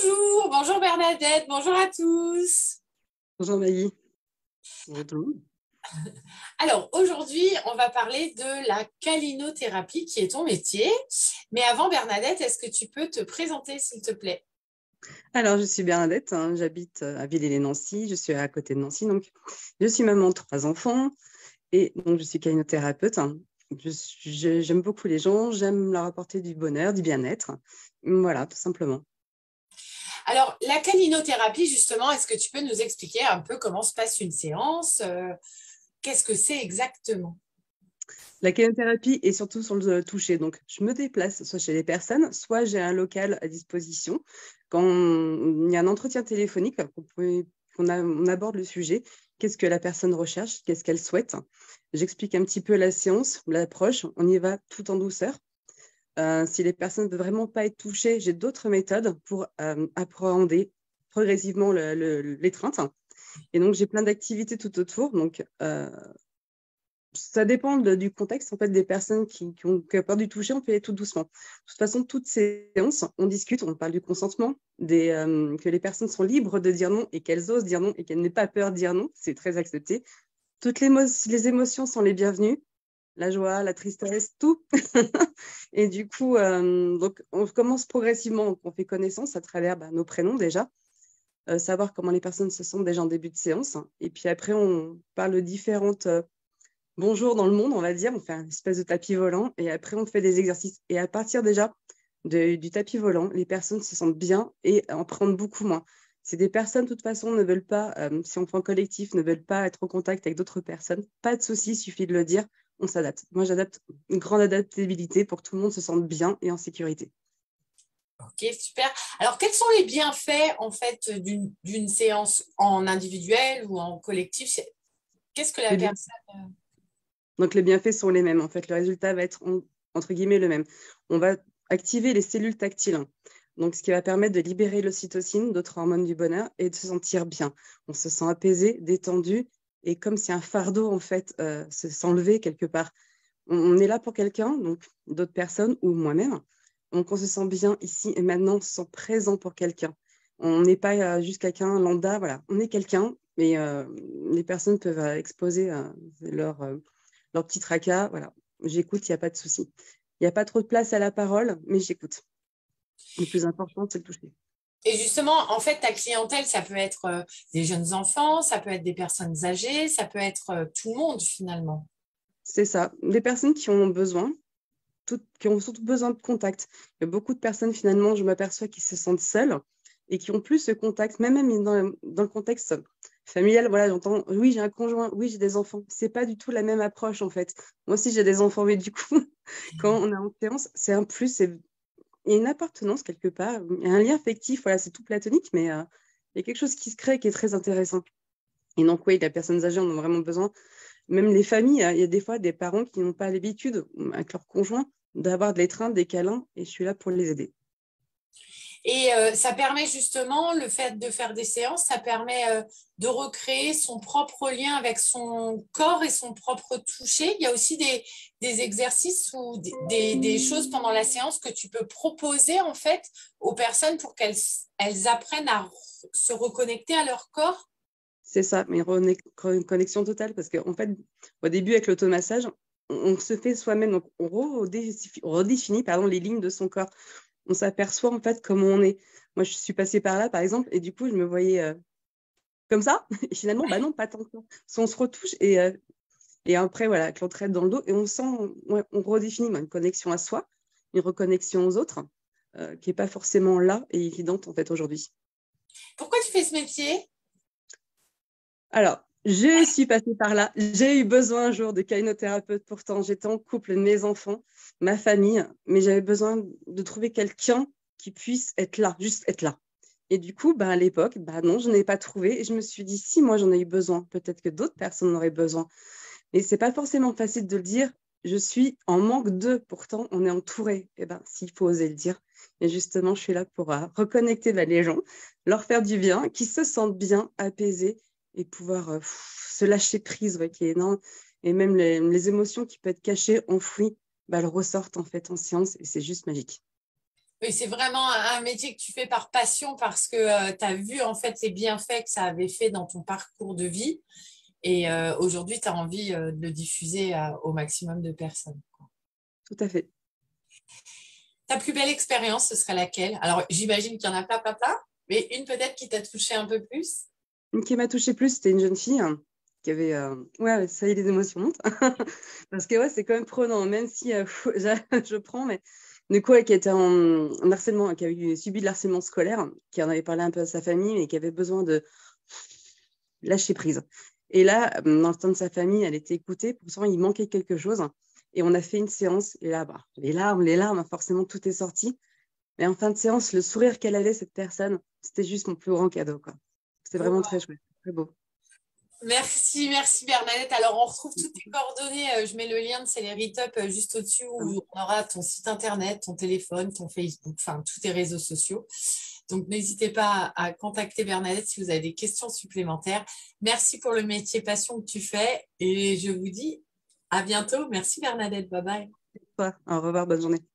Bonjour Bernadette, bonjour à tous. Bonjour Maï. Bonjour tout le monde. Alors aujourd'hui, on va parler de la calinothérapie qui est ton métier. Mais avant Bernadette, est-ce que tu peux te présenter s'il te plaît? Alors, je suis Bernadette, j'habite à Villers-lès-Nancy, je suis à côté de Nancy, donc je suis maman de 3 enfants et donc je suis callinothérapeute. J'aime beaucoup les gens, j'aime leur apporter du bonheur, du bien-être. Voilà, tout simplement. Alors la calinothérapie, justement, est-ce que tu peux nous expliquer un peu comment se passe une séance? Qu'est-ce que c'est exactement? La calinothérapie est surtout sur le toucher, donc je me déplace soit chez les personnes, soit j'ai un local à disposition. Quand il y a un entretien téléphonique, on aborde le sujet, qu'est-ce que la personne recherche, qu'est-ce qu'elle souhaite. J'explique un petit peu la séance, l'approche, on y va tout en douceur. Si les personnes ne veulent vraiment pas être touchées, j'ai d'autres méthodes pour appréhender progressivement l'étreinte. Et donc, j'ai plein d'activités tout autour. Donc, ça dépend du contexte en fait, des personnes qui ont peur du toucher, on fait tout doucement. De toute façon, toutes ces séances, on discute, on parle du consentement, que les personnes sont libres de dire non et qu'elles osent dire non et qu'elles n'aient pas peur de dire non. C'est très accepté. Toutes les émotions sont les bienvenues. La joie, la tristesse, tout. Et du coup, donc, on commence progressivement. On fait connaissance à travers nos prénoms déjà, savoir comment les personnes se sentent déjà en début de séance. Et puis après, on parle de différentes bonjours dans le monde, on va dire. On fait un espèce de tapis volant et après, on fait des exercices. Et à partir déjà du tapis volant, les personnes se sentent bien et en prennent beaucoup moins. Si des personnes, de toute façon, ne veulent pas, si on fait un collectif, ne veulent pas être en contact avec d'autres personnes, pas de souci, il suffit de le dire, on s'adapte. Moi, j'adapte une grande adaptabilité pour que tout le monde se sente bien et en sécurité. Ok, super. Alors quels sont les bienfaits en fait d'une séance en individuel ou en collectif? Qu'est-ce que la Les bien- personne... Donc, les bienfaits sont les mêmes. En fait, le résultat va être, entre guillemets, le même. On va activer les cellules tactiles. Donc, ce qui va permettre de libérer l'ocytocine, d'autres hormones du bonheur, et de se sentir bien. On se sent apaisé, détendu, et comme si un fardeau, en fait, s'enlevait quelque part. On est là pour quelqu'un, donc d'autres personnes ou moi-même. Donc, on se sent bien ici et maintenant, on se sent présent pour quelqu'un. On n'est pas juste quelqu'un lambda, voilà. On est quelqu'un, mais les personnes peuvent exposer leur petit tracas. Voilà. J'écoute, il n'y a pas de souci. Il n'y a pas trop de place à la parole, mais j'écoute. Le plus important, c'est de toucher. Et justement, en fait, ta clientèle, ça peut être des jeunes enfants, ça peut être des personnes âgées, ça peut être tout le monde finalement. C'est ça. Des personnes qui ont besoin, qui ont surtout besoin de contact. Il y a beaucoup de personnes, finalement, je m'aperçois, qui se sentent seules et qui ont plus ce contact, même dans le contexte familial. Voilà, j'entends, oui, j'ai un conjoint, oui, j'ai des enfants. C'est pas du tout la même approche, en fait. Moi aussi, j'ai des enfants, mais du coup, quand on est en séance, c'est un plus, il y a une appartenance quelque part, il y a un lien affectif, voilà, c'est tout platonique, mais il y a quelque chose qui se crée qui est très intéressant. Et donc, oui, les personnes âgées en ont vraiment besoin. Même les familles, il y a des fois des parents qui n'ont pas l'habitude, avec leur conjoint, d'avoir de l'étreinte, des câlins, et je suis là pour les aider. Et ça permet justement, le fait de faire des séances, ça permet de recréer son propre lien avec son corps et son propre toucher. Il y a aussi des exercices ou des choses pendant la séance que tu peux proposer en fait aux personnes pour qu'elles apprennent à se reconnecter à leur corps. C'est ça, mais une connexion totale, parce qu'en fait, au début, avec l'automassage, on se fait soi-même, donc on redéfinit pardon, les lignes de son corps. On s'aperçoit en fait comment on est. Moi, je suis passée par là, par exemple, et du coup, je me voyais comme ça, et finalement, bah non, pas tant que ça. Si on se retouche, et après, voilà, avec l'entraide dans le dos, et on sent, ouais, on redéfinit une connexion à soi, une reconnexion aux autres, qui n'est pas forcément là et évidente en fait aujourd'hui. Pourquoi tu fais ce métier? Alors, je suis passée par là. J'ai eu besoin un jour de callinothérapeute. Pourtant, j'étais en couple, mes enfants, ma famille, mais j'avais besoin de trouver quelqu'un qui puisse être là, juste être là. Et du coup, à l'époque, non, je n'ai pas trouvé. Et je me suis dit, si moi j'en ai eu besoin, peut-être que d'autres personnes en auraient besoin. Mais c'est pas forcément facile de le dire. Je suis en manque de. Pourtant, on est entouré. Eh ben, s'il faut oser le dire. Et justement, je suis là pour reconnecter les gens, leur faire du bien, qu'ils se sentent bien, apaisés et pouvoir se lâcher prise, ouais, qui est énorme. Et même les émotions qui peuvent être cachées, enfouies, elles ressortent en fait en séance et c'est juste magique. Oui, c'est vraiment un métier que tu fais par passion parce que tu as vu en fait les bienfaits que ça avait fait dans ton parcours de vie et aujourd'hui, tu as envie de le diffuser au maximum de personnes. Tout à fait. Ta plus belle expérience, ce serait laquelle? Alors, j'imagine qu'il y en a plein, plein, plein, mais une peut-être qui t'a touché un peu plus? Une qui m'a touchée plus, c'était une jeune fille qui avait... ouais, ça y est, les émotions montent. Parce que ouais, c'est quand même prenant, même si je prends, mais du coup, qui était en harcèlement, qui avait subi de l'harcèlement scolaire, qui en avait parlé un peu à sa famille et qui avait besoin de lâcher prise. Et là, dans le temps de sa famille, elle était écoutée, pourtant il manquait quelque chose. Et on a fait une séance, et là, bah, les larmes, forcément, tout est sorti. Mais en fin de séance, le sourire qu'elle avait, cette personne, c'était juste mon plus grand cadeau, quoi. C'était vraiment très chouette, très beau. Merci, merci Bernadette. Alors, on retrouve toutes tes coordonnées. Je mets le lien de Celery Top juste au-dessus où on aura ton site internet, ton téléphone, ton Facebook, enfin tous tes réseaux sociaux. Donc, n'hésitez pas à contacter Bernadette si vous avez des questions supplémentaires. Merci pour le métier passion que tu fais et je vous dis à bientôt. Merci Bernadette. Bye bye. Au revoir, bonne journée.